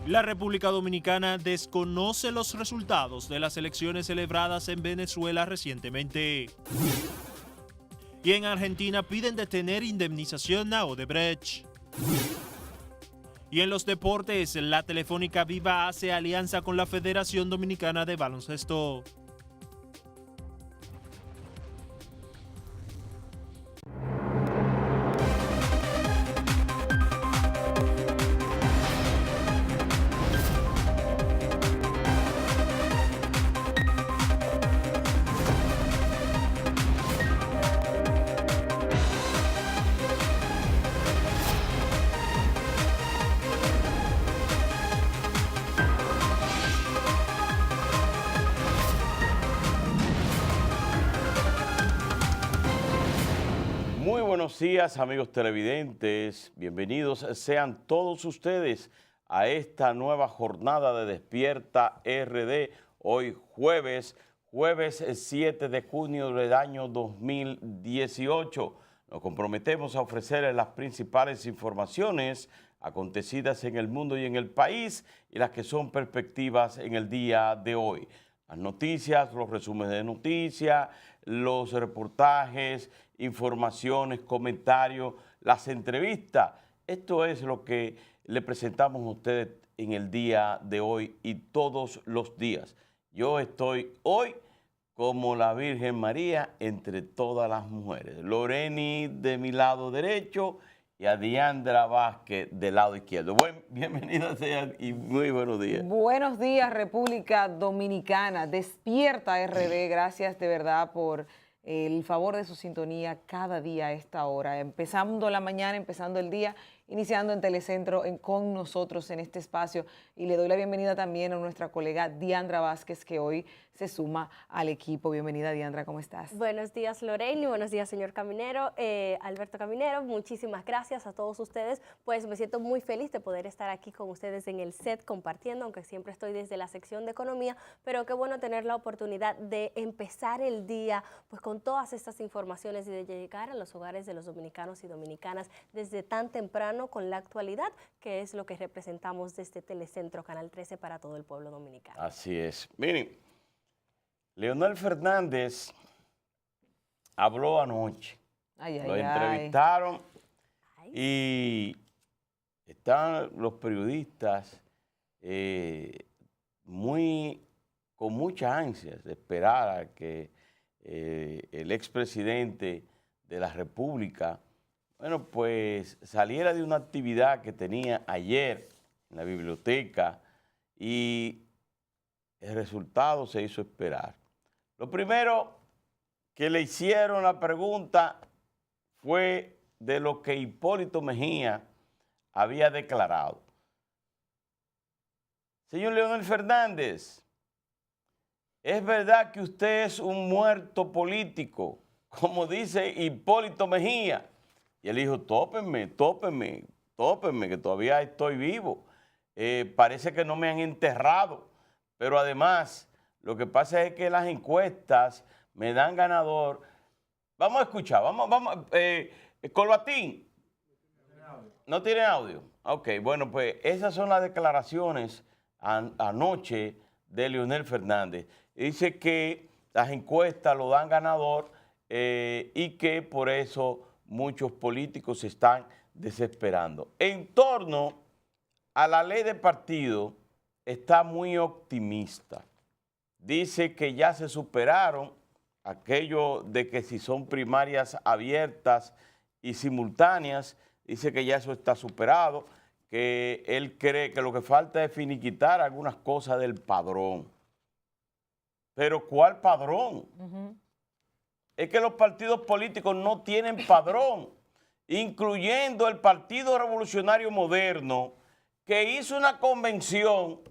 La República Dominicana desconoce los resultados de las elecciones celebradas en Venezuela recientemente. Y en Argentina piden detener indemnización a Odebrecht. Y en los deportes, la Telefónica Viva hace alianza con la Federación Dominicana de Baloncesto. Muy buenos días, amigos televidentes. Bienvenidos sean todos ustedes a esta nueva jornada de Despierta RD. Hoy jueves 7 de junio del año 2018. Nos comprometemos a ofrecerles las principales informaciones acontecidas en el mundo y en el país y las que son perspectivas en el día de hoy. Las noticias, los resúmenes de noticias, los reportajes, informaciones, comentarios, las entrevistas. Esto es lo que le presentamos a ustedes en el día de hoy y todos los días. Yo estoy hoy como la Virgen María entre todas las mujeres. Loreni de mi lado derecho y a Diandra Vázquez del lado izquierdo. Bienvenida sean y muy buenos días. Buenos días, República Dominicana. Despierta RD. Gracias de verdad por el favor de su sintonía cada día a esta hora. Empezando la mañana, empezando el día, iniciando en Telecentro con nosotros en este espacio. Y le doy la bienvenida también a nuestra colega Diandra Vázquez, que hoy se suma al equipo. Bienvenida, Diandra, ¿cómo estás? Buenos días, Loreni, buenos días, señor Caminero, Alberto Caminero, muchísimas gracias a todos ustedes. Pues me siento muy feliz de poder estar aquí con ustedes en el set compartiendo, aunque siempre estoy desde la sección de economía, pero qué bueno tener la oportunidad de empezar el día pues con todas estas informaciones y de llegar a los hogares de los dominicanos y dominicanas desde tan temprano con la actualidad, que es lo que representamos desde Telecentro Canal 13 para todo el pueblo dominicano. Así es. Miren, Leonel Fernández habló anoche. Lo entrevistaron y están los periodistas con mucha ansia de esperar a que el expresidente de la República, bueno, pues saliera de una actividad que tenía ayer en la biblioteca y el resultado se hizo esperar. Lo primero que le hicieron la pregunta fue de lo que Hipólito Mejía había declarado. Señor Leonel Fernández, ¿es verdad que usted es un muerto político, como dice Hipólito Mejía? Y él dijo, tópenme, que todavía estoy vivo. Parece que no me han enterrado, pero además lo que pasa es que las encuestas me dan ganador. Vamos a escuchar, Colbatín. ¿No tiene audio? Ok, bueno, pues esas son las declaraciones anoche de Leonel Fernández. Dice que las encuestas lo dan ganador y que por eso muchos políticos se están desesperando. En torno a la ley de partido, está muy optimista. Dice que ya se superaron aquello de que si son primarias abiertas y simultáneas, dice que ya eso está superado, que él cree que lo que falta es finiquitar algunas cosas del padrón. Pero ¿cuál padrón? Es que los partidos políticos no tienen padrón, incluyendo el Partido Revolucionario Moderno, que hizo una convención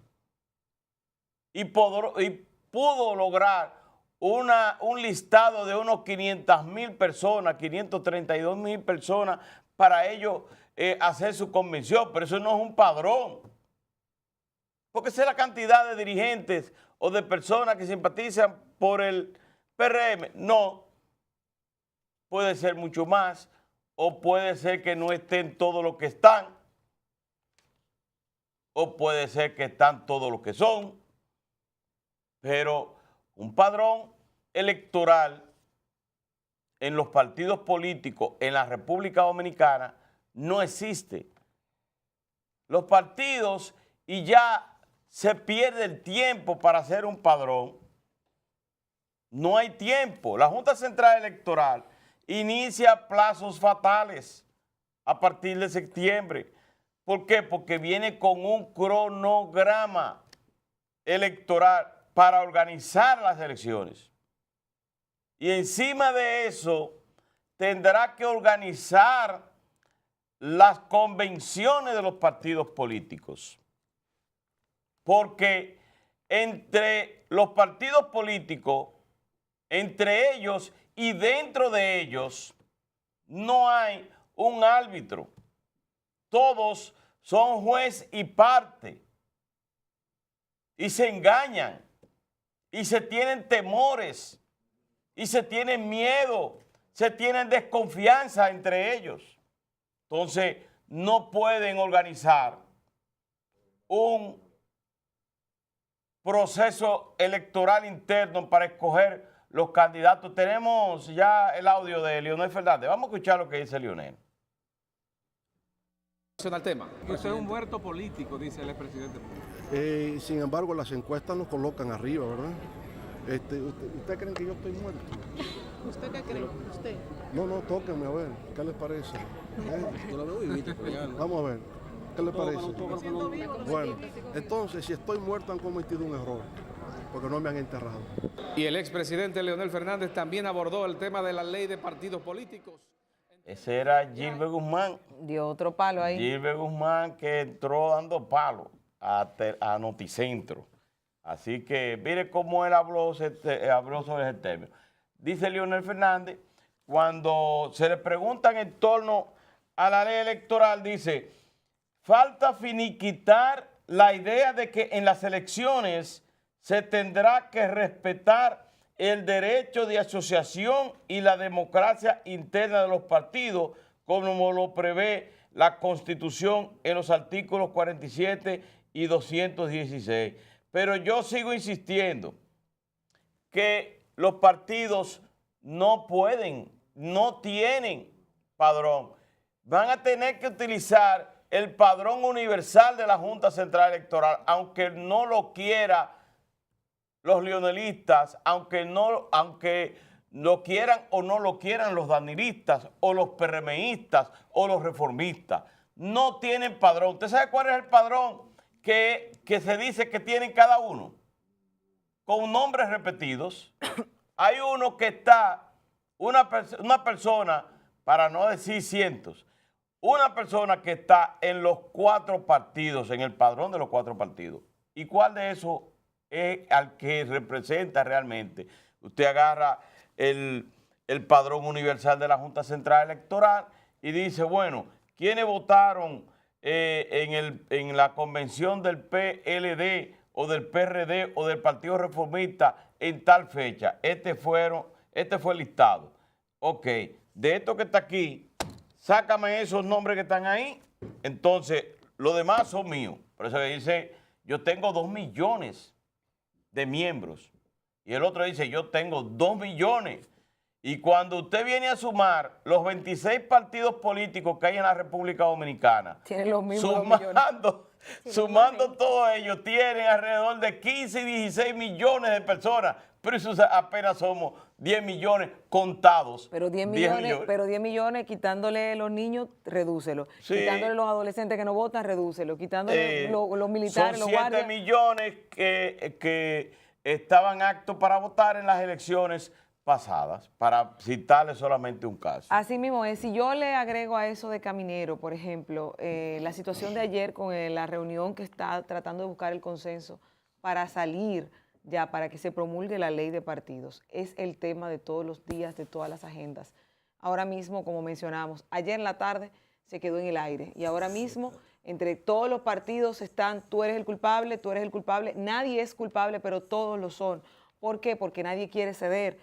y pudo lograr un listado de unos 500,000 personas, 532,000 personas, para ellos hacer su convención, pero eso no es un padrón. Porque esa es la cantidad de dirigentes o de personas que simpatizan por el PRM. No, puede ser mucho más, o puede ser que no estén todos los que están. o puede ser que están todos los que son, pero un padrón electoral en los partidos políticos en la República Dominicana no existe. Los partidos, y ya se pierde el tiempo para hacer un padrón, no hay tiempo. La Junta Central Electoral inicia plazos fatales a partir de septiembre. ¿Por qué? Porque viene con un cronograma electoral para organizar las elecciones. Y encima de eso tendrá que organizar las convenciones de los partidos políticos. Porque entre los partidos políticos, entre ellos y dentro de ellos, no hay un árbitro. Todos son juez y parte. Y se engañan. Y se tienen temores. Y se tienen miedo. Se tienen desconfianza entre ellos. Entonces, no pueden organizar un proceso electoral interno para escoger los candidatos. Tenemos ya el audio de Leonel Fernández. Vamos a escuchar lo que dice Leonel. Al tema. Usted es un muerto político, dice el expresidente. Sin embargo, las encuestas nos colocan arriba, ¿verdad? ¿Usted creen que yo estoy muerto? ¿Usted qué cree? ¿Usted? No, tóquenme a ver, ¿qué les parece? Yo lo veo vivito, pero ya no. Vamos a ver, ¿qué les parece? Bueno, entonces, si estoy muerto han cometido un error, porque no me han enterrado. Y el expresidente Leonel Fernández también abordó el tema de la ley de partidos políticos. Ese era Gilbert Guzmán. Dio otro palo ahí. Gilbert Guzmán, que entró dando palo a Noticentro. Así que mire cómo él habló sobre ese tema. Dice Leonel Fernández, cuando se le preguntan en torno a la ley electoral, dice, falta finiquitar la idea de que en las elecciones se tendrá que respetar el derecho de asociación y la democracia interna de los partidos, como lo prevé la Constitución en los artículos 47 y 216. Pero yo sigo insistiendo que los partidos no pueden, no tienen padrón. Van a tener que utilizar el padrón universal de la Junta Central Electoral, aunque no lo quiera los leonelistas, aunque lo quieran o no lo quieran los danilistas o los PRMistas o los reformistas. No tienen padrón. ¿Usted sabe cuál es el padrón que se dice que tienen cada uno? Con nombres repetidos. Hay uno que está, una persona, para no decir cientos, una persona que está en los 4 partidos, en el padrón de los 4 partidos. ¿Y cuál de esos es al que representa realmente? Usted agarra el padrón universal de la Junta Central Electoral y dice, bueno, ¿quiénes votaron en la convención del PLD o del PRD o del Partido Reformista en tal fecha? Este fue el listado. Ok, de esto que está aquí, sácame esos nombres que están ahí, entonces los demás son míos. Por eso dice, yo tengo 2 millones de miembros. Y el otro dice, yo tengo 2 millones. Y cuando usted viene a sumar los 26 partidos políticos que hay en la República Dominicana, tienen los mismos sumando todos ellos, tienen alrededor de 15 y 16 millones de personas. Pero eso apenas somos 10 millones contados. Pero 10 millones, quitándole los niños, redúcelo. Sí. Quitándole los adolescentes que no votan, redúcelo. Quitándole los militares, son los guardias. 7 millones que estaban aptos para votar en las elecciones pasadas, para citarle solamente un caso. Así mismo es. Si yo le agrego a eso de Caminero, por ejemplo, la situación de ayer con la reunión que está tratando de buscar el consenso para salir ya, para que se promulgue la ley de partidos, es el tema de todos los días, de todas las agendas. Ahora mismo, como mencionamos, ayer en la tarde se quedó en el aire y ahora mismo entre todos los partidos están, tú eres el culpable, nadie es culpable, pero todos lo son. ¿Por qué? Porque nadie quiere ceder.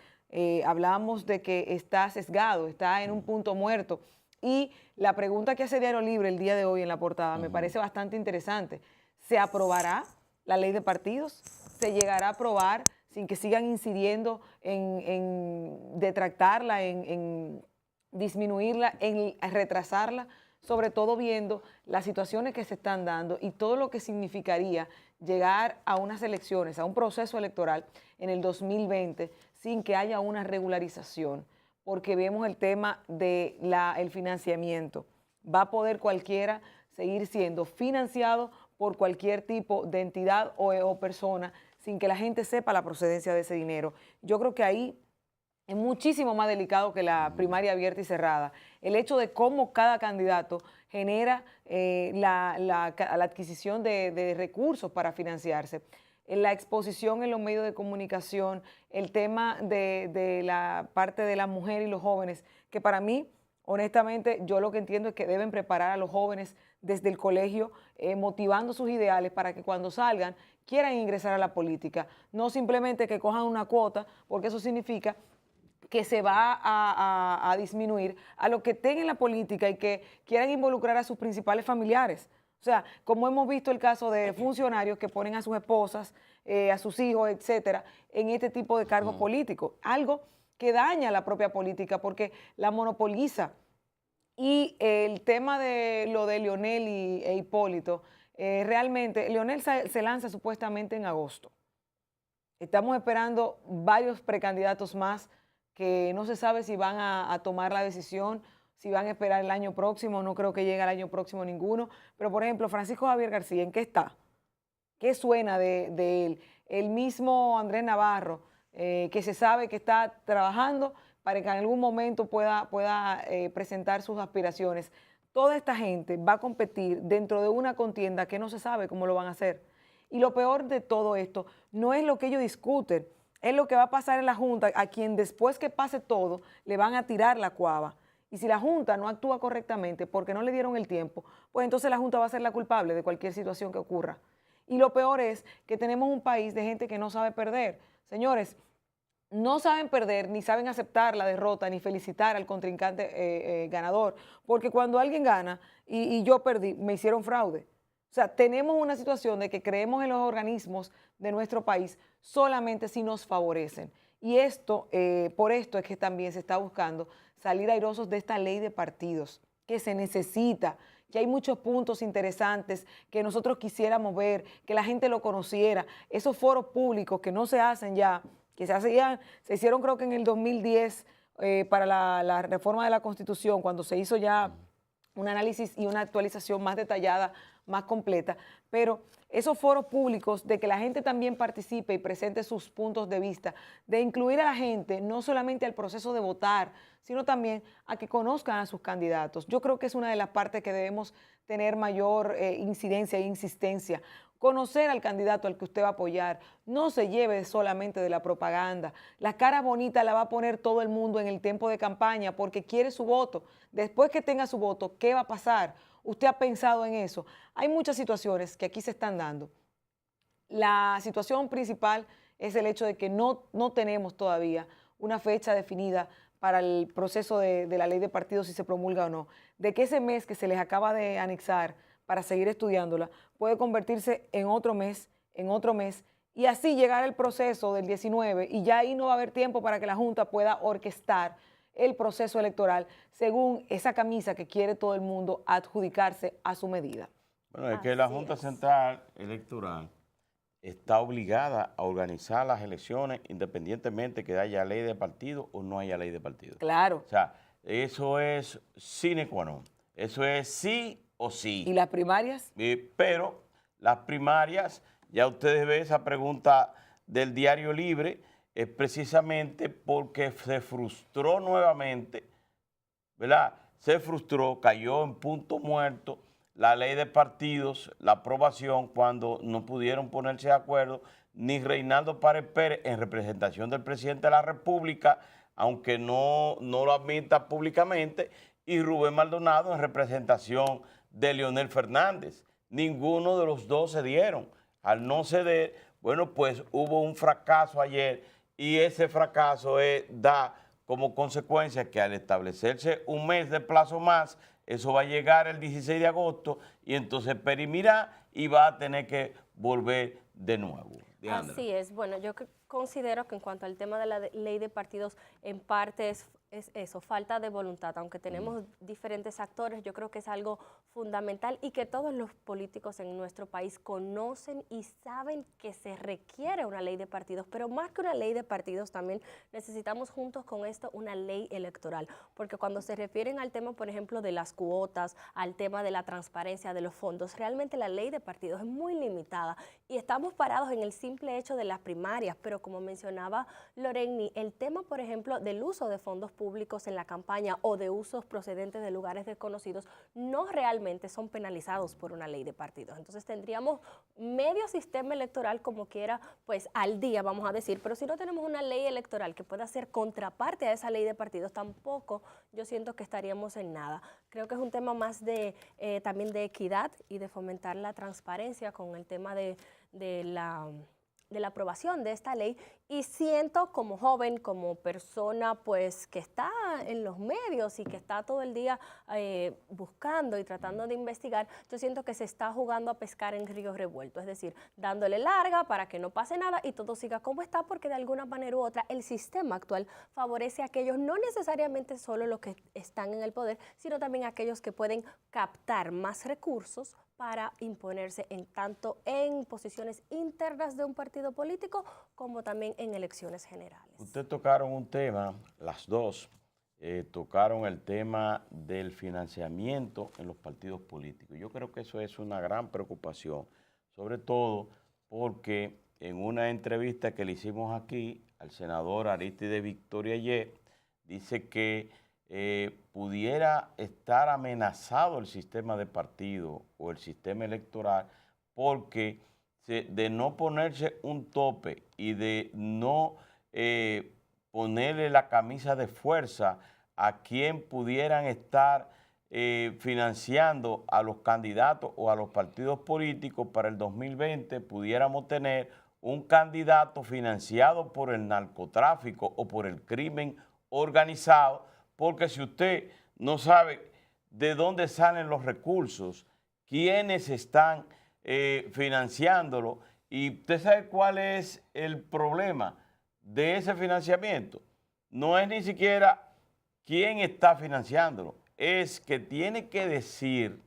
Hablamos de que está sesgado, está en un punto muerto. Y la pregunta que hace Diario Libre el día de hoy en la portada me parece bastante interesante. ¿Se aprobará la ley de partidos? ¿Se llegará a aprobar sin que sigan incidiendo en detractarla, en disminuirla, en retrasarla? Sobre todo viendo las situaciones que se están dando y todo lo que significaría llegar a unas elecciones, a un proceso electoral en el 2020 sin que haya una regularización, porque vemos el tema del financiamiento. Va a poder cualquiera seguir siendo financiado por cualquier tipo de entidad o persona sin que la gente sepa la procedencia de ese dinero. Yo creo que ahí es muchísimo más delicado que la primaria abierta y cerrada. El hecho de cómo cada candidato genera la adquisición de recursos para financiarse, la exposición en los medios de comunicación, el tema de la parte de la mujer y los jóvenes, que para mí, honestamente, yo lo que entiendo es que deben preparar a los jóvenes desde el colegio, motivando sus ideales para que cuando salgan quieran ingresar a la política, no simplemente que cojan una cuota, porque eso significa que se va a disminuir a lo que estén en la política y que quieran involucrar a sus principales familiares. O sea, como hemos visto el caso de funcionarios que ponen a sus esposas, a sus hijos, etcétera, en este tipo de cargos políticos. Algo que daña la propia política porque la monopoliza. Y el tema de lo de Leonel e Hipólito, realmente, Leonel se lanza supuestamente en agosto. Estamos esperando varios precandidatos más que no se sabe si van a tomar la decisión, si van a esperar el año próximo, no creo que llegue el año próximo ninguno, pero por ejemplo, Francisco Javier García, ¿en qué está? ¿Qué suena de él? El mismo Andrés Navarro, que se sabe que está trabajando para que en algún momento pueda presentar sus aspiraciones. Toda esta gente va a competir dentro de una contienda que no se sabe cómo lo van a hacer. Y lo peor de todo esto no es lo que ellos discuten, es lo que va a pasar en la Junta, a quien después que pase todo le van a tirar la cuava. Y si la Junta no actúa correctamente porque no le dieron el tiempo, pues entonces la Junta va a ser la culpable de cualquier situación que ocurra. Y lo peor es que tenemos un país de gente que no sabe perder. Señores, no saben perder, ni saben aceptar la derrota, ni felicitar al contrincante ganador, porque cuando alguien gana y yo perdí, me hicieron fraude. O sea, tenemos una situación de que creemos en los organismos de nuestro país solamente si nos favorecen. Y esto, por esto es que también se está buscando salir airosos de esta ley de partidos, que se necesita, que hay muchos puntos interesantes que nosotros quisiéramos ver, que la gente lo conociera. Esos foros públicos que no se hacen ya, que se hicieron creo que en el 2010 para la reforma de la Constitución, cuando se hizo ya un análisis y una actualización más detallada, más completa, pero esos foros públicos de que la gente también participe y presente sus puntos de vista, de incluir a la gente no solamente al proceso de votar, sino también a que conozcan a sus candidatos. Yo creo que es una de las partes que debemos tener mayor incidencia e insistencia. Conocer al candidato al que usted va a apoyar, no se lleve solamente de la propaganda. La cara bonita la va a poner todo el mundo en el tiempo de campaña porque quiere su voto. Después que tenga su voto, ¿qué va a pasar? ¿Usted ha pensado en eso? Hay muchas situaciones que aquí se están dando. La situación principal es el hecho de que no tenemos todavía una fecha definida para el proceso de la ley de partidos, si se promulga o no. De que ese mes que se les acaba de anexar para seguir estudiándola puede convertirse en otro mes, y así llegar al proceso del 19 y ya ahí no va a haber tiempo para que la Junta pueda orquestar el proceso electoral según esa camisa que quiere todo el mundo adjudicarse a su medida. Bueno, es que la Junta Central Electoral está obligada a organizar las elecciones independientemente que haya ley de partido o no haya ley de partido. Claro. O sea, eso es sine qua non. Eso es sí o sí. ¿Y las primarias? Pero las primarias, ya ustedes ven esa pregunta del Diario Libre, es precisamente porque se frustró nuevamente, ¿verdad? Se frustró, cayó en punto muerto la ley de partidos, la aprobación, cuando no pudieron ponerse de acuerdo ni Reinaldo Párez Pérez en representación del presidente de la República, aunque no lo admita públicamente, y Rubén Maldonado en representación de Leonel Fernández. Ninguno de los dos cedieron. Al no ceder, bueno, pues hubo un fracaso ayer y ese fracaso da como consecuencia que al establecerse un mes de plazo más, eso va a llegar el 16 de agosto y entonces perimirá y va a tener que volver de nuevo. Diandra. Así es. Bueno, yo considero que en cuanto al tema de la ley de partidos, en parte es eso, falta de voluntad. Aunque tenemos diferentes actores, yo creo que es algo fundamental y que todos los políticos en nuestro país conocen y saben que se requiere una ley de partidos, pero más que una ley de partidos también necesitamos juntos con esto una ley electoral, porque cuando se refieren al tema, por ejemplo, de las cuotas, al tema de la transparencia de los fondos, realmente la ley de partidos es muy limitada y estamos parados en el simple hecho de las primarias, pero como mencionaba Loreni, el tema, por ejemplo, del uso de fondos públicos en la campaña o de usos procedentes de lugares desconocidos no realmente son penalizados por una ley de partidos. Entonces tendríamos medio sistema electoral como quiera, pues al día vamos a decir, pero si no tenemos una ley electoral que pueda ser contraparte a esa ley de partidos, tampoco yo siento que estaríamos en nada. Creo que es un tema más de también de equidad y de fomentar la transparencia con el tema de la aprobación de esta ley, y siento como joven, como persona pues que está en los medios y que está todo el día buscando y tratando de investigar, yo siento que se está jugando a pescar en río revuelto, es decir, dándole larga para que no pase nada y todo siga como está, porque de alguna manera u otra el sistema actual favorece a aquellos, no necesariamente solo los que están en el poder, sino también a aquellos que pueden captar más recursos para imponerse tanto en posiciones internas de un partido político como también en elecciones generales. Ustedes tocaron un tema, las dos, tocaron el tema del financiamiento en los partidos políticos. Yo creo que eso es una gran preocupación, sobre todo porque en una entrevista que le hicimos aquí al senador Arístide Victoria ayer, dice que pudiera estar amenazado el sistema de partido o el sistema electoral porque de no ponerse un tope y de no ponerle la camisa de fuerza a quien pudieran estar financiando a los candidatos o a los partidos políticos para el 2020, pudiéramos tener un candidato financiado por el narcotráfico o por el crimen organizado, porque si usted no sabe de dónde salen los recursos, quiénes están financiándolo, y usted sabe cuál es el problema de ese financiamiento, no es ni siquiera quién está financiándolo, es que tiene que decir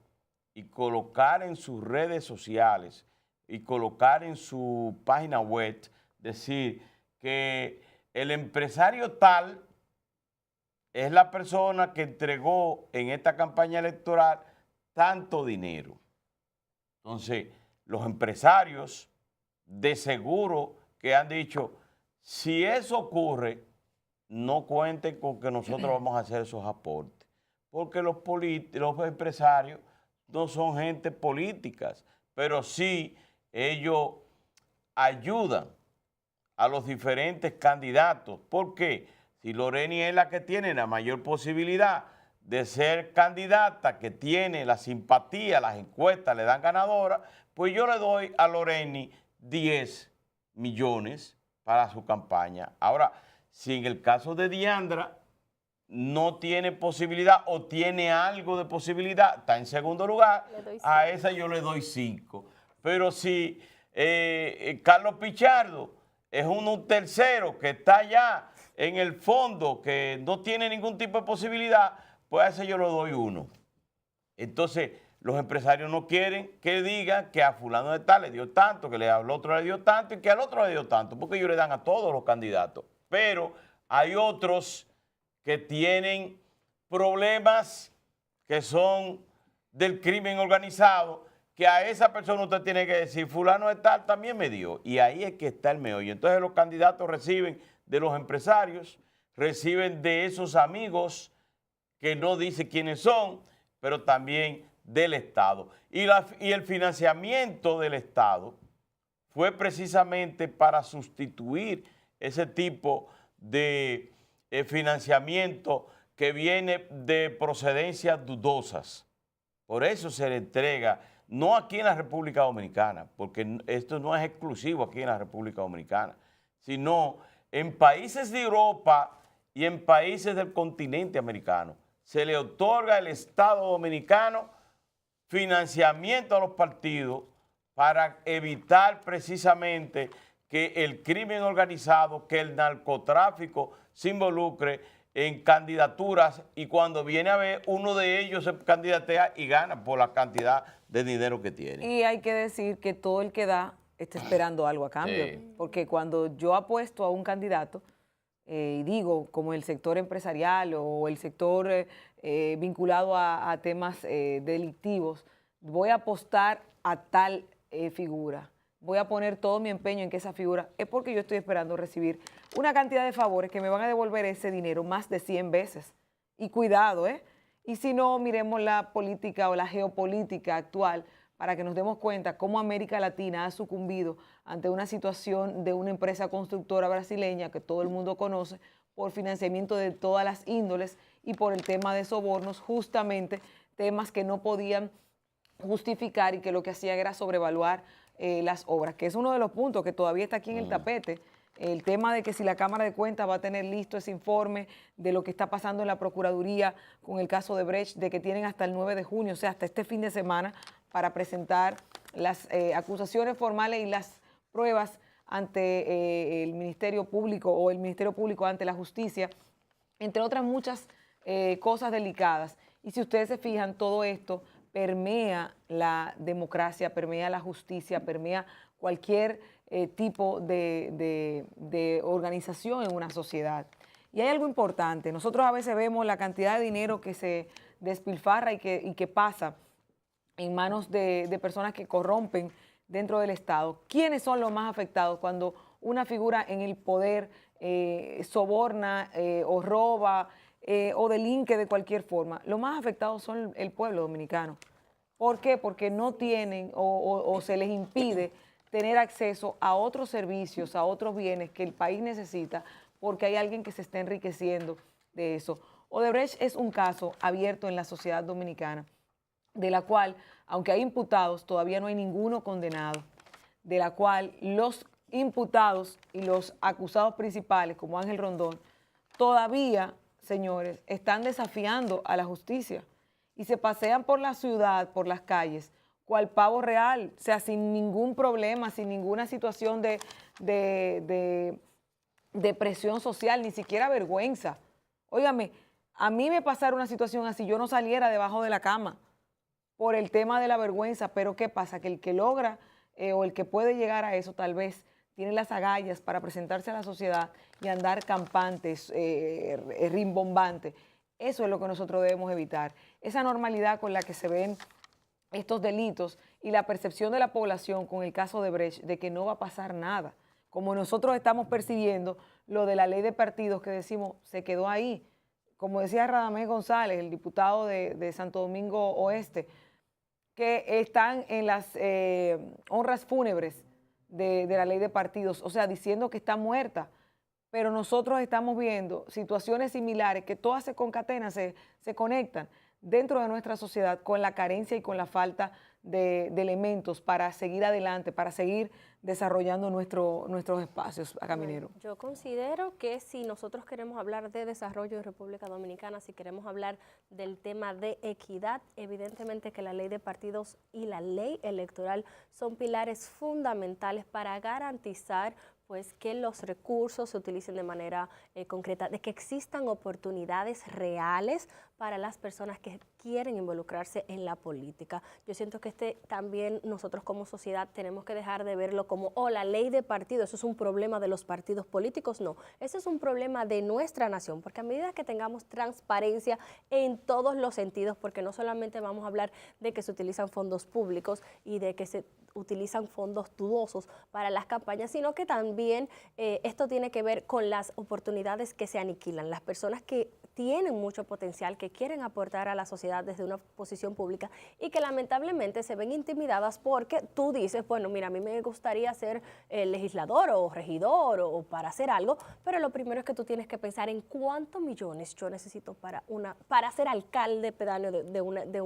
y colocar en sus redes sociales y colocar en su página web, decir que el empresario tal es la persona que entregó en esta campaña electoral tanto dinero. Entonces, los empresarios de seguro que han dicho, si eso ocurre, no cuenten con que nosotros vamos a hacer esos aportes, porque los empresarios no son gente políticas, pero sí ellos ayudan a los diferentes candidatos. ¿Por qué? Si Loreni es la que tiene la mayor posibilidad de ser candidata, que tiene la simpatía, las encuestas le dan ganadora, pues yo le doy a Loreni 10 millones para su campaña. Ahora, si en el caso de Diandra no tiene posibilidad o tiene algo de posibilidad, está en segundo lugar, a esa yo le doy 5. Pero si Carlos Pichardo es un tercero que está allá en el fondo, que no tiene ningún tipo de posibilidad, pues a ese yo le doy 1. Entonces, los empresarios no quieren que digan que a fulano de tal le dio tanto, que al otro le dio tanto y que al otro le dio tanto, porque ellos le dan a todos los candidatos. Pero hay otros que tienen problemas que son del crimen organizado, que a esa persona usted tiene que decir, fulano de tal también me dio. Y ahí es que está el meollo. Entonces los candidatos reciben de los empresarios, reciben de esos amigos que no dice quiénes son, pero también del Estado. Y el financiamiento del Estado fue precisamente para sustituir ese tipo de financiamiento que viene de procedencias dudosas. Por eso se le entrega, no aquí en la República Dominicana, porque esto no es exclusivo aquí en la República Dominicana, sino en países de Europa y en países del continente americano. se le otorga al Estado Dominicano financiamiento a los partidos para evitar precisamente que el crimen organizado, que el narcotráfico se involucre en candidaturas y cuando viene a ver, uno de ellos se candidatea y gana por la cantidad de dinero que tiene. Y hay que decir que todo el que da está esperando algo a cambio, Sí. porque cuando yo apuesto a un candidato, y digo, como el sector empresarial o el sector vinculado a temas delictivos, voy a apostar a tal figura, voy a poner todo mi empeño en que esa figura, es porque yo estoy esperando recibir una cantidad de favores que me van a devolver ese dinero más de 100 veces. Y cuidado, Y si no, miremos la política o la geopolítica actual para que nos demos cuenta cómo América Latina ha sucumbido ante una situación de una empresa constructora brasileña que todo el mundo conoce por financiamiento de todas las índoles y por el tema de sobornos, justamente temas que no podían justificar y que lo que hacían era sobrevaluar las obras, que es uno de los puntos que todavía está aquí en el tapete. El tema de que si la Cámara de Cuentas va a tener listo ese informe de lo que está pasando en la Procuraduría con el caso de Brecht, de que tienen hasta el 9 de junio, o sea, hasta este fin de semana, para presentar las acusaciones formales y las pruebas ante el Ministerio Público o el Ministerio Público ante la justicia, entre otras muchas cosas delicadas. Y si ustedes se fijan, todo esto permea la democracia, permea la justicia, permea cualquier tipo de organización en una sociedad. Y hay algo importante, nosotros a veces vemos la cantidad de dinero que se despilfarra y que pasa en manos de personas que corrompen dentro del Estado. ¿Quiénes son los más afectados cuando una figura en el poder soborna o roba o delinque de cualquier forma? Los más afectados son el pueblo dominicano. ¿Por qué? Porque no tienen o se les impide tener acceso a otros servicios, a otros bienes que el país necesita, porque hay alguien que se está enriqueciendo de eso. Odebrecht es un caso abierto en la sociedad dominicana, de la cual, aunque hay imputados, todavía no hay ninguno condenado, de la cual los imputados y los acusados principales, como Ángel Rondón, todavía, señores, están desafiando a la justicia y se pasean por la ciudad, por las calles, cual pavo real, o sea, sin ningún problema, sin ninguna situación de presión social, ni siquiera vergüenza. Óigame, a mí me pasara una situación así, yo no saliera debajo de la cama por el tema de la vergüenza, pero ¿qué pasa? Que el que logra o el que puede llegar a eso tal vez tiene las agallas para presentarse a la sociedad y andar campantes, rimbombantes. Eso es lo que nosotros debemos evitar. Esa normalidad con la que se ven estos delitos y la percepción de la población con el caso de Brecht de que no va a pasar nada. Como nosotros estamos percibiendo lo de la ley de partidos que decimos se quedó ahí. Como decía Radamés González, el diputado de Santo Domingo Oeste, que están en las honras fúnebres de la ley de partidos, o sea, diciendo que está muerta. Pero nosotros estamos viendo situaciones similares que todas se concatenan, se conectan dentro de nuestra sociedad con la carencia y con la falta de elementos para seguir adelante, para seguir desarrollando nuestros espacios a Caminero. Bueno, yo considero que si nosotros queremos hablar de desarrollo de República Dominicana, si queremos hablar del tema de equidad, evidentemente que la ley de partidos y la ley electoral son pilares fundamentales para garantizar pues que los recursos se utilicen de manera concreta, de que existan oportunidades reales para las personas que quieren involucrarse en la política. Yo siento que también nosotros como sociedad tenemos que dejar de verlo como, la ley de partidos, eso es un problema de los partidos políticos. No, ese es un problema de nuestra nación, porque a medida que tengamos transparencia en todos los sentidos, porque no solamente vamos a hablar de que se utilizan fondos públicos y de que se utilizan fondos dudosos para las campañas, sino que también esto tiene que ver con las oportunidades que se aniquilan. Las personas que tienen mucho potencial, que quieren aportar a la sociedad desde una posición pública y que lamentablemente se ven intimidadas porque tú dices, bueno, mira, a mí me gustaría ser legislador o regidor o para hacer algo, pero lo primero es que tú tienes que pensar en cuántos millones yo necesito para ser alcalde pedáneo de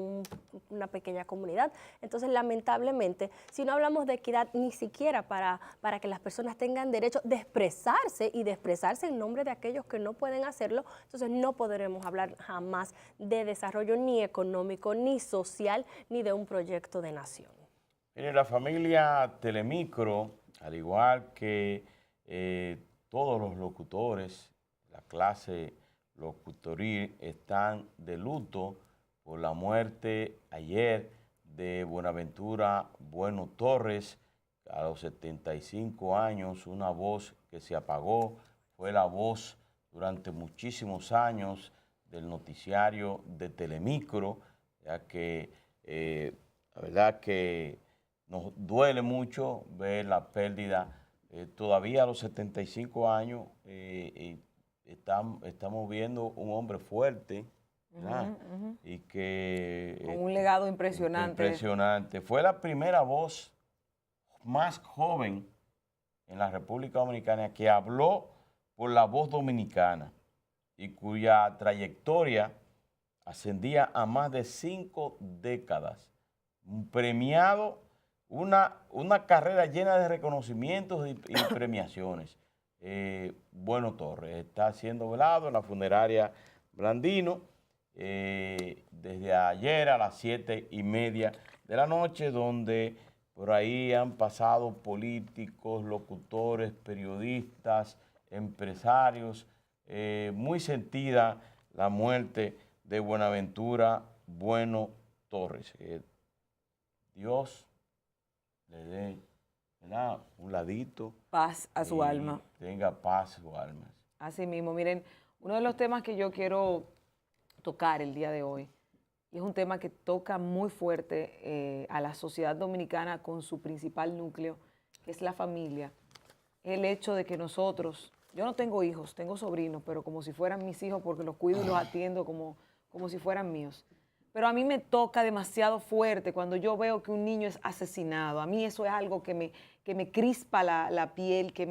una pequeña comunidad. Entonces, lamentablemente, si no hablamos de equidad ni siquiera para que las personas tengan derecho de expresarse y de expresarse en nombre de aquellos que no pueden hacerlo, entonces no podremos hablar jamás temas de desarrollo ni económico, ni social, ni de un proyecto de nación. Mire, la familia Telemicro, al igual que todos los locutores, la clase locutoril, están de luto por la muerte ayer de Buenaventura Bueno Torres, a los 75 años, una voz que se apagó, fue la voz durante muchísimos años del noticiario de Telemicro, ya que la verdad que nos duele mucho ver la pérdida. Todavía a los 75 años estamos viendo un hombre fuerte, y que... Con un legado impresionante. Impresionante. Fue la primera voz más joven en la República Dominicana que habló por la voz dominicana y cuya trayectoria ascendía a más de 5 décadas. Premiado, una carrera llena de reconocimientos y premiaciones. Bueno Torres está siendo velado en la funeraria Blandino desde ayer a las 7:30 de la noche, donde por ahí han pasado políticos, locutores, periodistas, empresarios. Muy sentida la muerte de Buenaventura Bueno Torres. Dios le dé, ¿verdad?, un ladito. Paz a su alma. Tenga paz a su alma. Así mismo, miren, uno de los temas que yo quiero tocar el día de hoy, y es un tema que toca muy fuerte a la sociedad dominicana con su principal núcleo, que es la familia. El hecho de que nosotros, yo no tengo hijos, tengo sobrinos, pero como si fueran mis hijos porque los cuido y los atiendo como si fueran míos. Pero a mí me toca demasiado fuerte cuando yo veo que un niño es asesinado. A mí eso es algo que me crispa la piel, que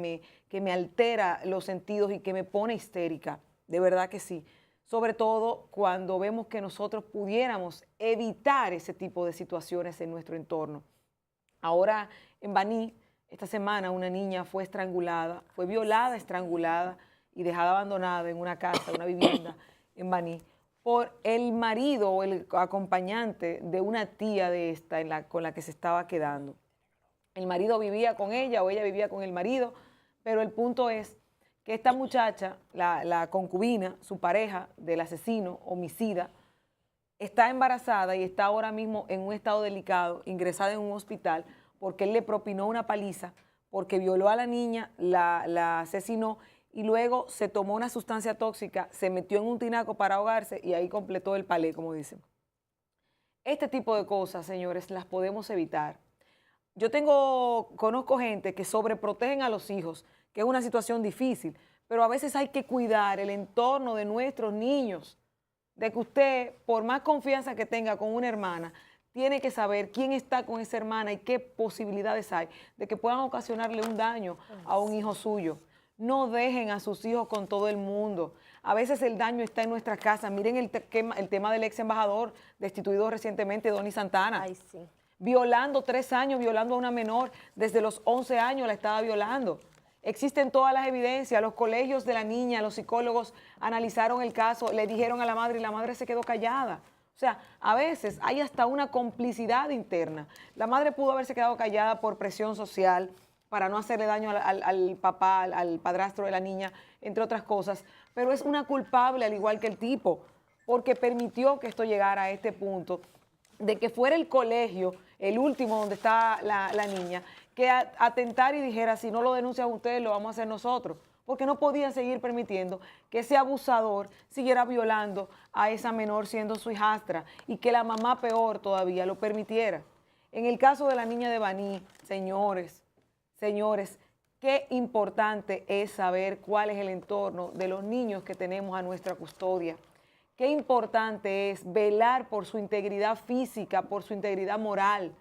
me altera los sentidos y que me pone histérica. De verdad que sí. Sobre todo cuando vemos que nosotros pudiéramos evitar ese tipo de situaciones en nuestro entorno. Ahora en Baní, esta semana, una niña fue estrangulada, fue violada, estrangulada y dejada abandonada en una casa, una vivienda en Baní, por el marido o el acompañante de una tía de esta con la que se estaba quedando. El marido vivía con ella o ella vivía con el marido, pero el punto es que esta muchacha, la concubina, su pareja del asesino, homicida, está embarazada y está ahora mismo en un estado delicado, ingresada en un hospital, porque él le propinó una paliza, porque violó a la niña, la asesinó y luego se tomó una sustancia tóxica, se metió en un tinaco para ahogarse y ahí completó el palé, como dicen. Este tipo de cosas, señores, las podemos evitar. Yo conozco gente que sobreprotegen a los hijos, que es una situación difícil, pero a veces hay que cuidar el entorno de nuestros niños, de que usted, por más confianza que tenga con una hermana, tiene que saber quién está con esa hermana y qué posibilidades hay de que puedan ocasionarle un daño a un hijo suyo. No dejen a sus hijos con todo el mundo. A veces el daño está en nuestra casa. Miren el tema del ex embajador destituido recientemente, Donny Santana. Ay, sí. Violando 3 años, violando a una menor, desde los 11 años la estaba violando. Existen todas las evidencias, los colegios de la niña, los psicólogos analizaron el caso, le dijeron a la madre y la madre se quedó callada. O sea, a veces hay hasta una complicidad interna. La madre pudo haberse quedado callada por presión social, para no hacerle daño al papá, al padrastro de la niña, entre otras cosas, pero es una culpable al igual que el tipo, porque permitió que esto llegara a este punto, de que fuera el colegio, el último donde está la niña, que atentar y dijera, si no lo denuncian ustedes, lo vamos a hacer nosotros, porque no podían seguir permitiendo que ese abusador siguiera violando a esa menor siendo su hijastra y que la mamá peor todavía lo permitiera. En el caso de la niña de Baní, señores, qué importante es saber cuál es el entorno de los niños que tenemos a nuestra custodia. Qué importante es velar por su integridad física, por su integridad moral.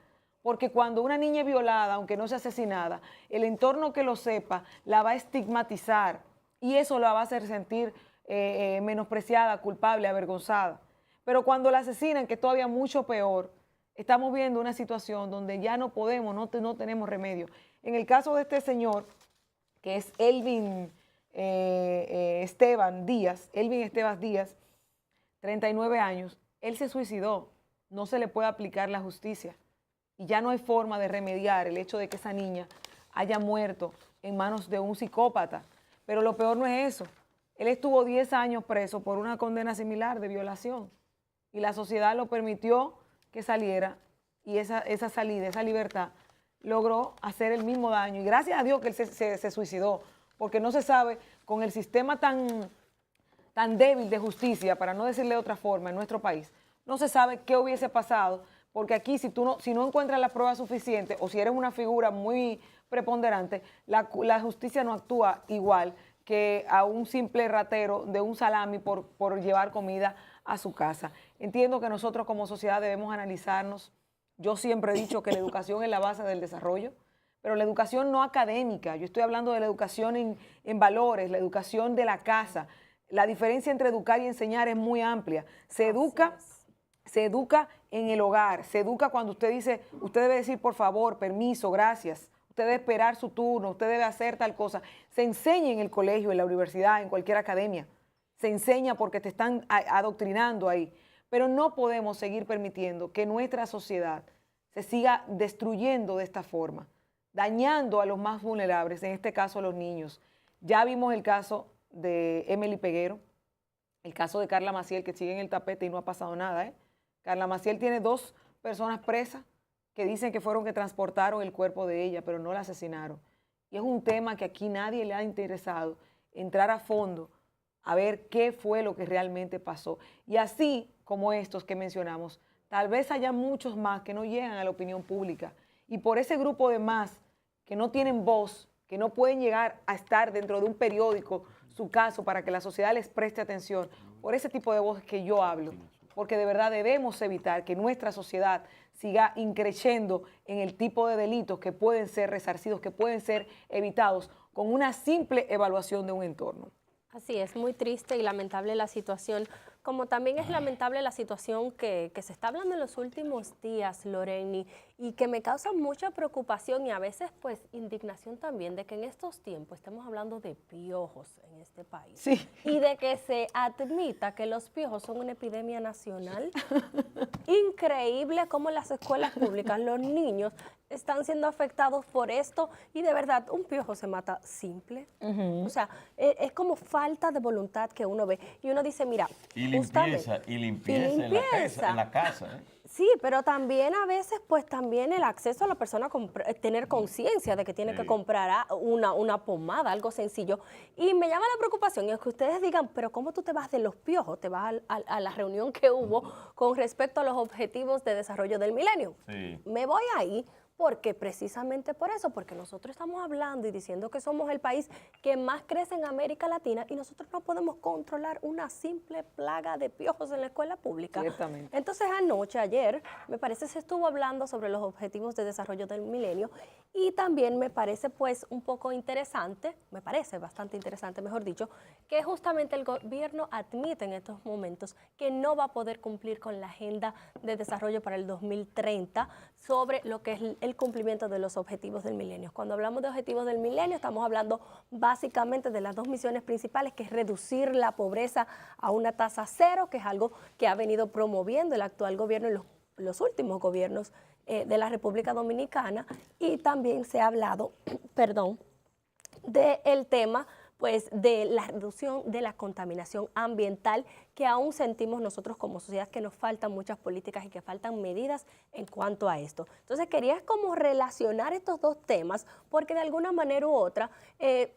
Porque cuando una niña es violada, aunque no sea asesinada, el entorno que lo sepa la va a estigmatizar y eso la va a hacer sentir menospreciada, culpable, avergonzada. Pero cuando la asesinan, que es todavía mucho peor, estamos viendo una situación donde ya no podemos, no tenemos remedio. En el caso de este señor, que es Elvin Esteban Díaz, 39 años, él se suicidó, no se le puede aplicar la justicia y ya no hay forma de remediar el hecho de que esa niña haya muerto en manos de un psicópata. Pero lo peor no es eso. Él estuvo 10 años preso por una condena similar de violación y la sociedad lo permitió que saliera y esa salida, esa libertad, logró hacer el mismo daño. Y gracias a Dios que él se suicidó, porque no se sabe, con el sistema tan débil de justicia, para no decirle de otra forma, en nuestro país, no se sabe qué hubiese pasado, porque aquí si no encuentras la prueba suficiente o si eres una figura muy preponderante, la justicia no actúa igual que a un simple ratero de un salami por llevar comida a su casa. Entiendo que nosotros como sociedad debemos analizarnos. Yo siempre he dicho que la educación es la base del desarrollo, pero la educación no académica. Yo estoy hablando de la educación en valores, la educación de la casa. La diferencia entre educar y enseñar es muy amplia. Se educa en el hogar, se educa cuando usted dice, usted debe decir por favor, permiso, gracias. Usted debe esperar su turno, usted debe hacer tal cosa. Se enseña en el colegio, en la universidad, en cualquier academia. Se enseña porque te están adoctrinando ahí. Pero no podemos seguir permitiendo que nuestra sociedad se siga destruyendo de esta forma, dañando a los más vulnerables, en este caso a los niños. Ya vimos el caso de Emily Peguero, el caso de Carla Maciel, que sigue en el tapete y no ha pasado nada. Carla Maciel tiene 2 personas presas que dicen que fueron que transportaron el cuerpo de ella, pero no la asesinaron. Y es un tema que aquí nadie le ha interesado entrar a fondo a ver qué fue lo que realmente pasó. Y así como estos que mencionamos, tal vez haya muchos más que no llegan a la opinión pública. Y por ese grupo de más que no tienen voz, que no pueden llegar a estar dentro de un periódico, su caso, para que la sociedad les preste atención, por ese tipo de voces que yo hablo. Porque de verdad debemos evitar que nuestra sociedad siga increciendo en el tipo de delitos que pueden ser resarcidos, que pueden ser evitados con una simple evaluación de un entorno. Así es, muy triste y lamentable la situación, como también es lamentable la situación que se está hablando en los últimos días, Loreni, y que me causa mucha preocupación y a veces pues indignación también de que en estos tiempos estemos hablando de piojos en este país. Sí. Y de que se admita que los piojos son una epidemia nacional. Increíble cómo en las escuelas públicas los niños están siendo afectados por esto y de verdad un piojo se mata simple. O sea, es como falta de voluntad que uno ve y uno dice, mira, y limpieza en la casa. Sí, pero también a veces, pues también el acceso a la persona, tener conciencia de que tiene que comprar una pomada, algo sencillo. Y me llama la preocupación, es que ustedes digan, pero ¿cómo tú te vas de los piojos? Te vas a la reunión que hubo con respecto a los objetivos de desarrollo del milenio. Sí. Me voy ahí. Porque precisamente por eso, porque nosotros estamos hablando y diciendo que somos el país que más crece en América Latina y nosotros no podemos controlar una simple plaga de piojos en la escuela pública. Ciertamente. Entonces ayer, me parece se estuvo hablando sobre los objetivos de desarrollo del milenio y también me parece pues un poco interesante, me parece bastante interesante, mejor dicho, que justamente el gobierno admite en estos momentos que no va a poder cumplir con la agenda de desarrollo para el 2030 sobre lo que es el cumplimiento de los objetivos del milenio. Cuando hablamos de objetivos del milenio, estamos hablando básicamente de las 2 misiones principales, que es reducir la pobreza a una tasa cero, que es algo que ha venido promoviendo el actual gobierno y los últimos gobiernos de la República Dominicana, y también se ha hablado, del tema pues de la reducción de la contaminación ambiental, que aún sentimos nosotros como sociedad que nos faltan muchas políticas y que faltan medidas en cuanto a esto. Entonces quería como relacionar estos 2 temas, porque de alguna manera u otra,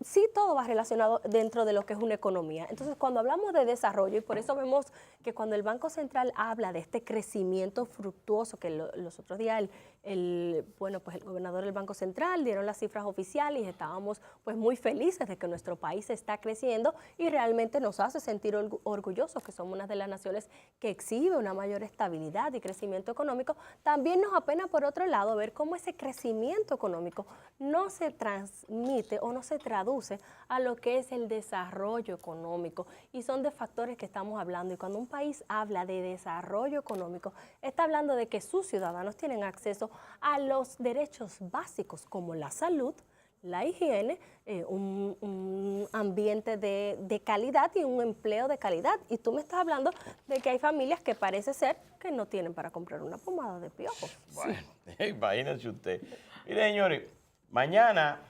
sí todo va relacionado dentro de lo que es una economía. Entonces cuando hablamos de desarrollo, y por eso vemos que cuando el Banco Central habla de este crecimiento fructuoso, que los otros días el gobernador del Banco Central dieron las cifras oficiales y estábamos pues muy felices de que nuestro país está creciendo y realmente nos hace sentir orgullosos que somos una de las naciones que exhibe una mayor estabilidad y crecimiento económico. También nos apena por otro lado ver cómo ese crecimiento económico no se transmite o no se traduce a lo que es el desarrollo económico, y son de factores que estamos hablando. Y cuando un país habla de desarrollo económico, está hablando de que sus ciudadanos tienen acceso a los derechos básicos como la salud, la higiene, un ambiente de calidad y un empleo de calidad. Y tú me estás hablando de que hay familias que parece ser que no tienen para comprar una pomada de piojos. Bueno, imagínense usted. Mire, señores, mañana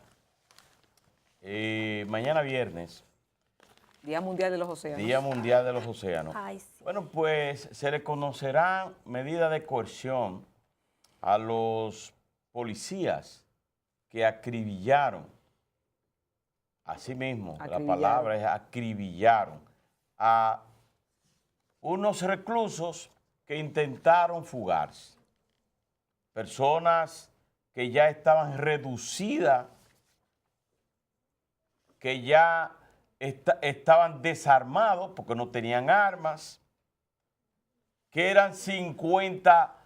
viernes, Día Mundial de los Océanos. Día Mundial de los Océanos. Ay, sí. Bueno, pues se le conocerán medidas de coerción a los policías que acribillaron, así mismo, la palabra es acribillaron, a unos reclusos que intentaron fugarse. Personas que ya estaban reducidas, que ya estaban desarmados porque no tenían armas, que eran 50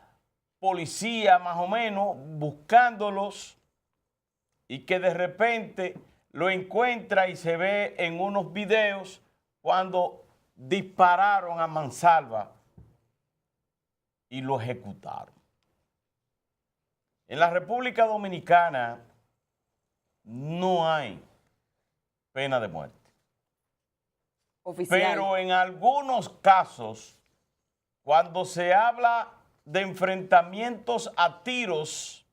policías más o menos buscándolos y que de repente lo encuentra y se ve en unos videos cuando dispararon a mansalva y lo ejecutaron. En la República Dominicana no hay pena de muerte. Oficial. Pero en algunos casos, cuando se habla de enfrentamientos a tiros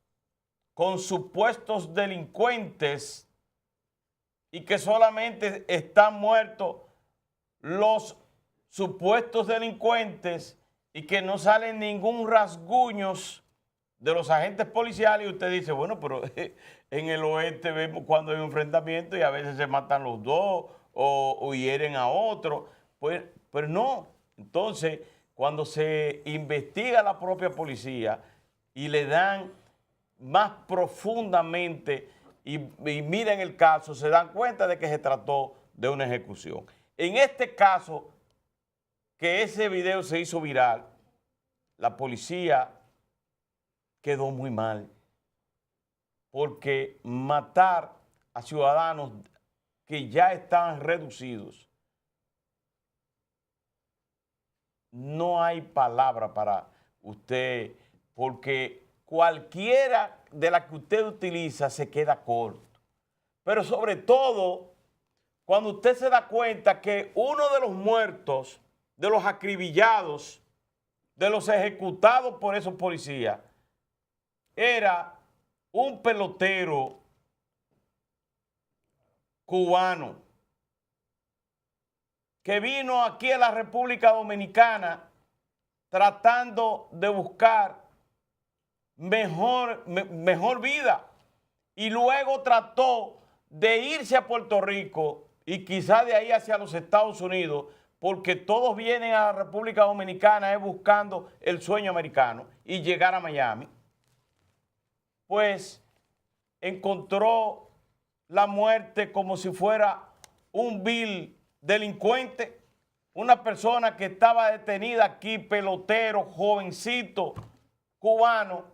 con supuestos delincuentes y que solamente están muertos los supuestos delincuentes y que no salen ningún rasguño de los agentes policiales, y usted dice, bueno, pero en el oeste vemos cuando hay un enfrentamiento y a veces se matan los dos o hieren a otro, pues no. Entonces, cuando se investiga la propia policía y le dan más profundamente y miran el caso, se dan cuenta de que se trató de una ejecución. En este caso, que ese video se hizo viral, la policía quedó muy mal, porque matar a ciudadanos que ya estaban reducidos, no hay palabra para usted, porque cualquiera de las que usted utiliza se queda corto. Pero sobre todo, cuando usted se da cuenta que uno de los muertos, de los acribillados, de los ejecutados por esos policías, era un pelotero cubano que vino aquí a la República Dominicana tratando de buscar mejor vida y luego trató de irse a Puerto Rico y quizá de ahí hacia los Estados Unidos, porque todos vienen a la República Dominicana buscando el sueño americano y llegar a Miami. Pues encontró la muerte como si fuera un vil delincuente, una persona que estaba detenida aquí, pelotero, jovencito, cubano,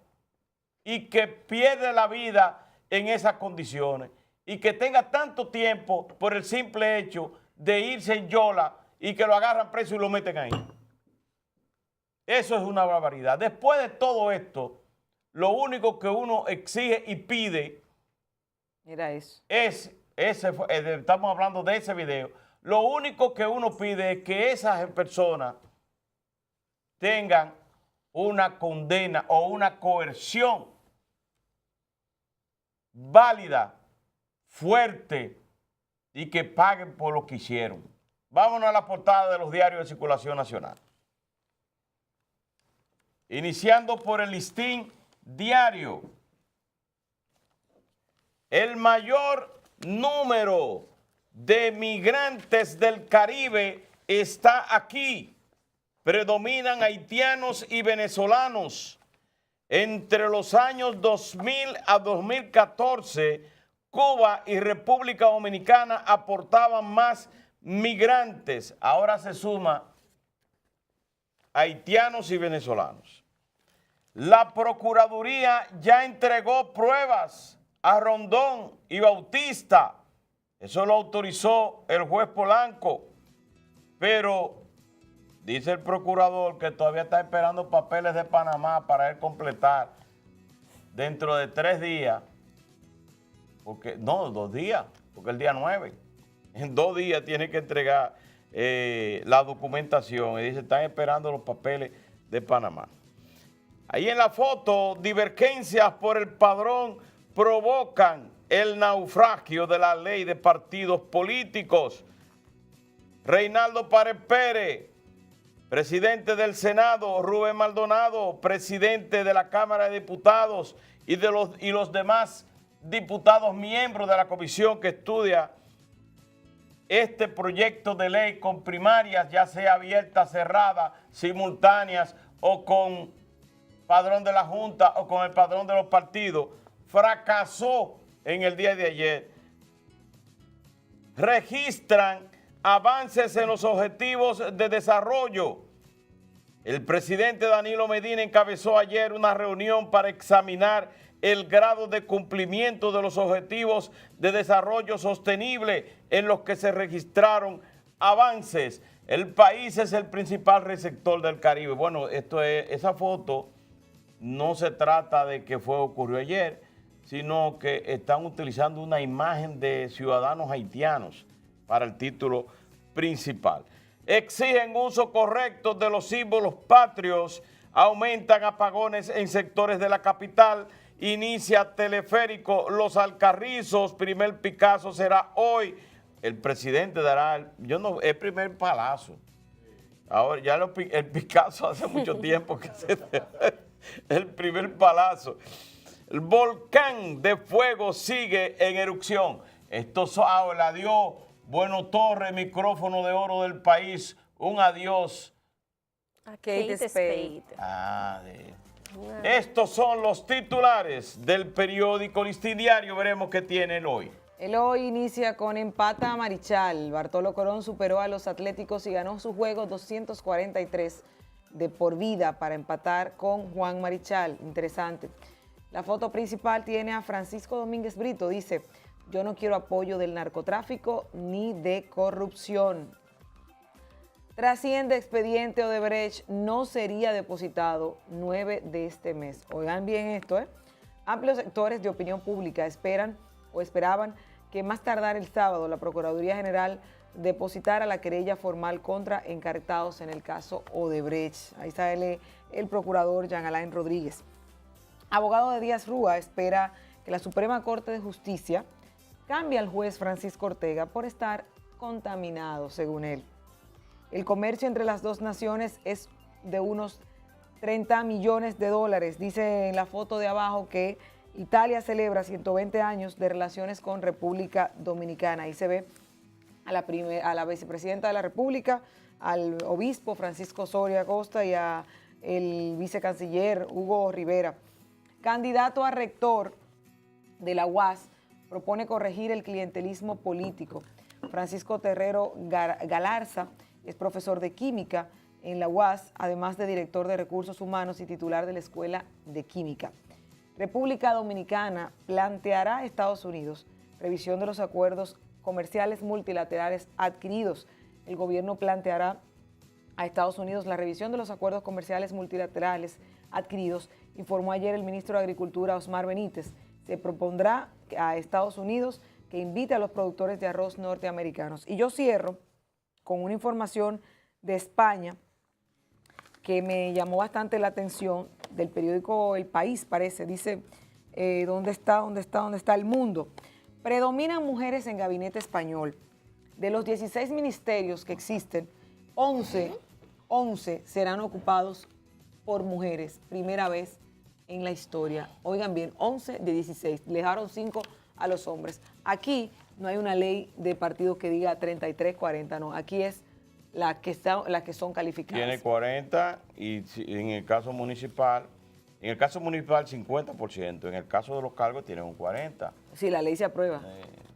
y que pierde la vida en esas condiciones y que tenga tanto tiempo por el simple hecho de irse en yola y que lo agarran preso y lo meten ahí. Eso es una barbaridad. Después de todo esto, lo único que uno exige y pide estamos hablando de ese video, lo único que uno pide es que esas personas tengan una condena o una coerción válida, fuerte y que paguen por lo que hicieron. Vámonos a la portada de los diarios de circulación nacional. Iniciando por el Listín Diario. El mayor número de migrantes del Caribe está aquí. Predominan haitianos y venezolanos. Entre los años 2000 a 2014, Cuba y República Dominicana aportaban más migrantes. Ahora se suma haitianos y venezolanos. La Procuraduría ya entregó pruebas a Rondón y Bautista. Eso lo autorizó el juez Polanco. Pero dice el procurador que todavía está esperando papeles de Panamá para él completar dentro de 3 días porque no, 2 días, porque el día 9. En 2 días tiene que entregar la documentación y dice, están esperando los papeles de Panamá. Ahí en la foto, divergencias por el padrón provocan el naufragio de la ley de partidos políticos. Reinaldo Pared Pérez, presidente del Senado, Rubén Maldonado, presidente de la Cámara de Diputados y los demás diputados miembros de la comisión que estudia este proyecto de ley con primarias, ya sea abiertas, cerradas, simultáneas o con padrón de la Junta o con el padrón de los partidos, fracasó en el día de ayer. Registran avances en los objetivos de desarrollo. El presidente Danilo Medina encabezó ayer una reunión para examinar el grado de cumplimiento de los objetivos de desarrollo sostenible en los que se registraron avances. El país es el principal receptor del Caribe. Bueno, esa foto no se trata de que ocurrió ayer, sino que están utilizando una imagen de ciudadanos haitianos para el título principal. Exigen uso correcto de los símbolos patrios, aumentan apagones en sectores de la capital, inicia teleférico Los Alcarrizos, primer Picasso será hoy. El presidente dará, el primer palazo. Ahora ya el Picasso hace mucho tiempo que el primer palazo. El volcán de fuego sigue en erupción. Esto le adiós, Bueno Torres, micrófono de oro del país. Un adiós. A Kate Spade. Estos son los titulares del periódico Listín Diario. Veremos qué tiene el hoy. El hoy inicia con empata a Marichal. Bartolo Colón superó a los Atléticos y ganó su juego 243 de por vida para empatar con Juan Marichal. Interesante. La foto principal tiene a Francisco Domínguez Brito. Dice, yo no quiero apoyo del narcotráfico ni de corrupción. Trasciende expediente Odebrecht, no sería depositado 9 de este mes. Oigan bien esto, ¿eh? Amplios sectores de opinión pública esperaban que más tardar el sábado la Procuraduría General depositara la querella formal contra encartados en el caso Odebrecht. Ahí sale el procurador Jean Alain Rodríguez. Abogado de Díaz Rúa espera que la Suprema Corte de Justicia cambie al juez Francisco Ortega por estar contaminado, según él. El comercio entre las dos naciones es de unos 30 millones de dólares. Dice en la foto de abajo que Italia celebra 120 años de relaciones con República Dominicana. Ahí se ve a la vicepresidenta de la República, al obispo Francisco Soria Acosta y al vicecanciller Hugo Rivera. Candidato a rector de la UAS propone corregir el clientelismo político. Francisco Terrero Galarza es profesor de química en la UAS, además de director de recursos humanos y titular de la Escuela de Química. República Dominicana planteará a Estados Unidos revisión de los acuerdos comerciales multilaterales adquiridos. El gobierno planteará a Estados Unidos la revisión de los acuerdos comerciales multilaterales adquiridos, informó ayer el ministro de Agricultura, Osmar Benítez. Se propondrá a Estados Unidos que invite a los productores de arroz norteamericanos. Y yo cierro con una información de España que me llamó bastante la atención, del periódico El País, parece. Dice, ¿dónde está el mundo? Predominan mujeres en gabinete español. De los 16 ministerios que existen, 11 serán ocupados por mujeres. Primera vez en la historia. Oigan bien, 11 de 16. Le dejaron 5 a los hombres. Aquí no hay una ley de partido que diga 33, 40, no. Aquí es las que son calificadas. Tiene 40 y en el caso municipal 50%, en el caso de los cargos tiene un 40%. Sí, la ley se aprueba.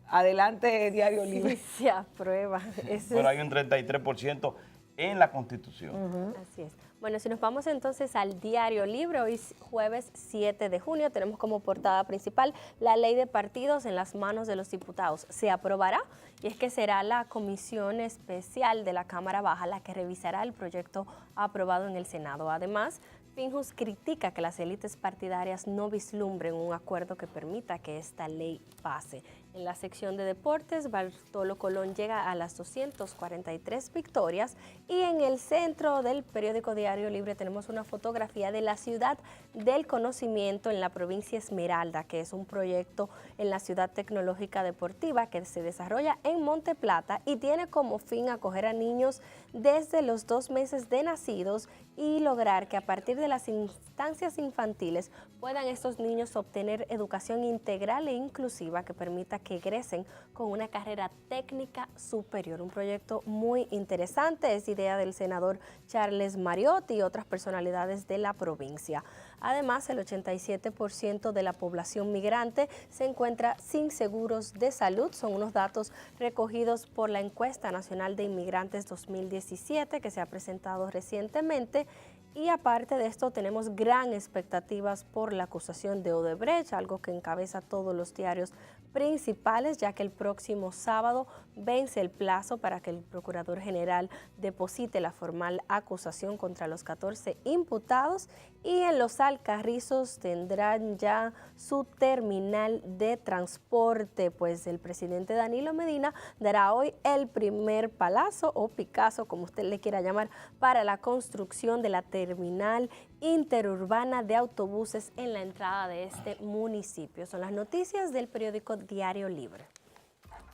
Adelante, Diario Libre. Sí, se aprueba. Pero hay un 33% en la Constitución. Así es. Bueno, si nos vamos entonces al Diario Libre, hoy es jueves 7 de junio, tenemos como portada principal la ley de partidos en las manos de los diputados. Se aprobará y es que será la comisión especial de la Cámara Baja la que revisará el proyecto aprobado en el Senado. Además, Finjus critica que las élites partidarias no vislumbren un acuerdo que permita que esta ley pase. En la sección de deportes, Bartolo Colón llega a las 243 victorias y en el centro del periódico Diario Libre tenemos una fotografía de la Ciudad del Conocimiento en la provincia Esmeralda, que es un proyecto en la Ciudad Tecnológica Deportiva que se desarrolla en Monte Plata y tiene como fin acoger a niños desde los 2 meses de nacidos y lograr que a partir de las instancias infantiles puedan estos niños obtener educación integral e inclusiva que permita que egresen con una carrera técnica superior. Un proyecto muy interesante, es idea del senador Charles Mariotti y otras personalidades de la provincia. Además, el 87% de la población migrante se encuentra sin seguros de salud. Son unos datos recogidos por la Encuesta Nacional de Inmigrantes 2017 que se ha presentado recientemente. Y aparte de esto, tenemos gran expectativas por la acusación de Odebrecht, algo que encabeza todos los diarios principales, ya que el próximo sábado vence el plazo para que el Procurador General deposite la formal acusación contra los 14 imputados y en Los Alcarrizos tendrán ya su terminal de transporte, pues el presidente Danilo Medina dará hoy el primer palazo o Picasso, como usted le quiera llamar, para la construcción de la terminal interurbana de autobuses en la entrada de este municipio. Son las noticias del periódico Diario Libre.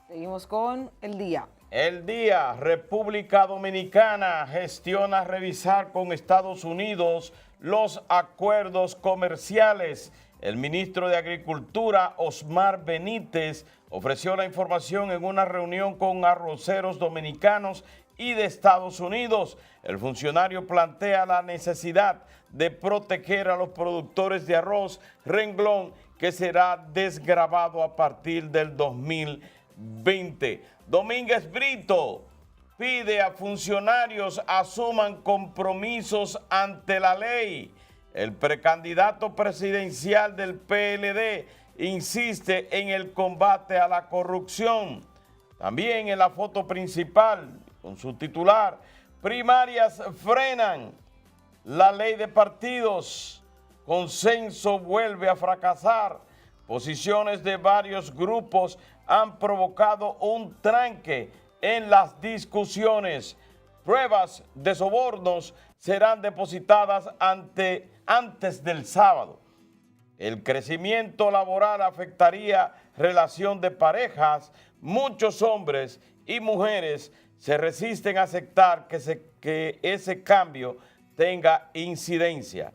Seguimos con El Día. El Día, República Dominicana gestiona revisar con Estados Unidos los acuerdos comerciales. El ministro de Agricultura, Osmar Benítez, ofreció la información en una reunión con arroceros dominicanos y de Estados Unidos. El funcionario plantea la necesidad de proteger a los productores de arroz, renglón que será desgravado a partir del 2020. Domínguez Brito pide a funcionarios asuman compromisos ante la ley. El precandidato presidencial del PLD insiste en el combate a la corrupción. También en la foto principal, con su titular, primarias frenan la ley de partidos, consenso vuelve a fracasar, posiciones de varios grupos han provocado un tranque en las discusiones, pruebas de sobornos serán depositadas antes del sábado. El crecimiento laboral afectaría relación de parejas, muchos hombres y mujeres se resisten a aceptar que ese cambio tenga incidencia.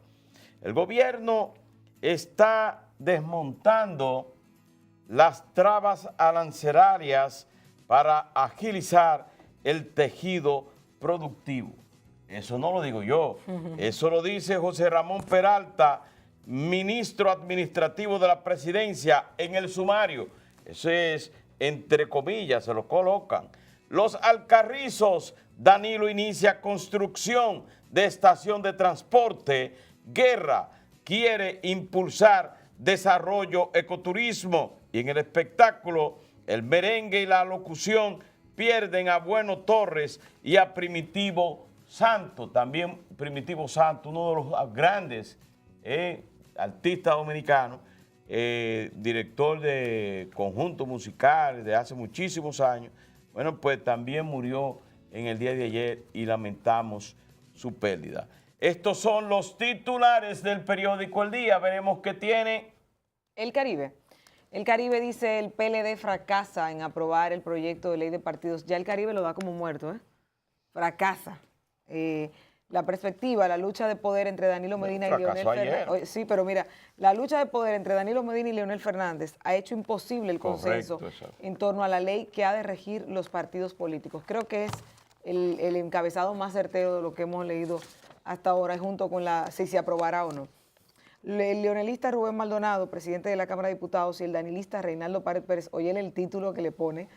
El gobierno está desmontando las trabas arancelarias para agilizar el tejido productivo. Eso no lo digo yo, eso lo dice José Ramón Peralta, ministro administrativo de la presidencia, en el sumario. Eso es, entre comillas, se lo colocan. Los Alcarrizos, Danilo inicia construcción de estación de transporte. Guerra quiere impulsar desarrollo, ecoturismo. Y en el espectáculo, el merengue y la locución pierden a Bueno Torres y a Primitivo Santo. También Primitivo Santo, uno de los grandes artistas dominicanos, director de conjuntos musicales de hace muchísimos años. Bueno, pues también murió en el día de ayer y lamentamos su pérdida. Estos son los titulares del periódico El Día. Veremos qué tiene. El Caribe. El Caribe dice el PLD fracasa en aprobar el proyecto de ley de partidos. Ya el Caribe lo da como muerto, ¿eh? Fracasa. La perspectiva, la lucha de poder entre Danilo Medina y Leonel Fernández. Sí, pero mira, la lucha de poder entre Danilo Medina y Leonel Fernández ha hecho imposible el consenso en torno a la ley que ha de regir los partidos políticos. Creo que es el encabezado más certero de lo que hemos leído hasta ahora, junto con si se aprobará o no. El leonelista Rubén Maldonado, presidente de la Cámara de Diputados, y el danilista Reinaldo Pared Pérez, oye el título que le pone,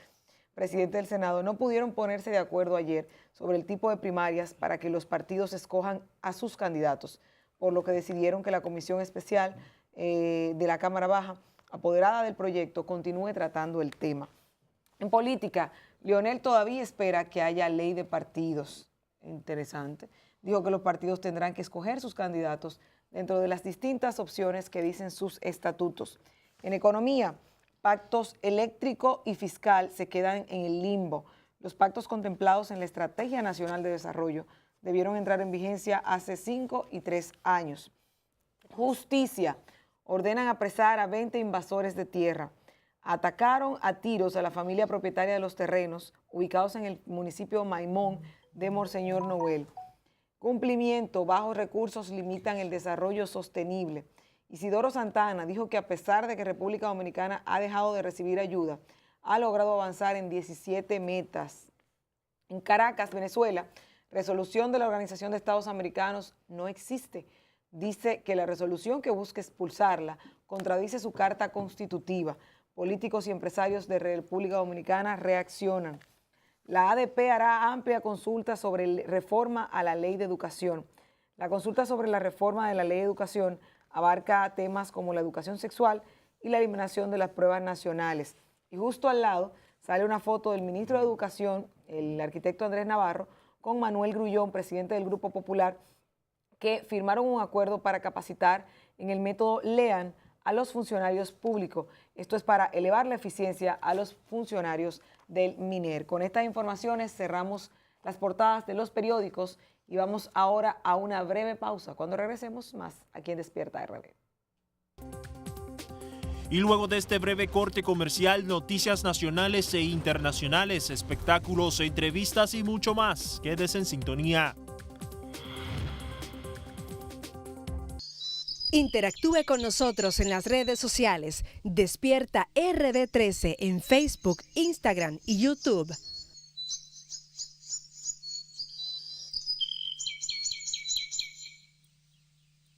presidente del Senado, no pudieron ponerse de acuerdo ayer sobre el tipo de primarias para que los partidos escojan a sus candidatos, por lo que decidieron que la Comisión Especial de la Cámara Baja, apoderada del proyecto, continúe tratando el tema. En política, Leonel todavía espera que haya ley de partidos. Interesante. Dijo que los partidos tendrán que escoger sus candidatos dentro de las distintas opciones que dicen sus estatutos. En economía, pactos eléctrico y fiscal se quedan en el limbo. Los pactos contemplados en la Estrategia Nacional de Desarrollo debieron entrar en vigencia hace 5 y 3 años. Justicia. Ordenan apresar a 20 invasores de tierra. Atacaron a tiros a la familia propietaria de los terrenos ubicados en el municipio Maimón de Monseñor Noel. Cumplimiento. Bajos recursos limitan el desarrollo sostenible. Isidoro Santana dijo que a pesar de que República Dominicana ha dejado de recibir ayuda, ha logrado avanzar en 17 metas. En Caracas, Venezuela, resolución de la Organización de Estados Americanos no existe. Dice que la resolución que busca expulsarla contradice su carta constitutiva. Políticos y empresarios de República Dominicana reaccionan. La ADP hará amplia consulta sobre la reforma a la Ley de Educación. La consulta sobre la reforma de la Ley de Educación abarca temas como la educación sexual y la eliminación de las pruebas nacionales. Y justo al lado sale una foto del ministro de Educación, el arquitecto Andrés Navarro, con Manuel Grullón, presidente del Grupo Popular, que firmaron un acuerdo para capacitar en el método LEAN a los funcionarios públicos. Esto es para elevar la eficiencia a los funcionarios del MINER. Con estas informaciones cerramos las portadas de los periódicos y vamos ahora a una breve pausa. Cuando regresemos, más aquí en Despierta RD. Y luego de este breve corte comercial, noticias nacionales e internacionales, espectáculos, entrevistas y mucho más. Quédese en sintonía. Interactúe con nosotros en las redes sociales. Despierta RD13 en Facebook, Instagram y YouTube.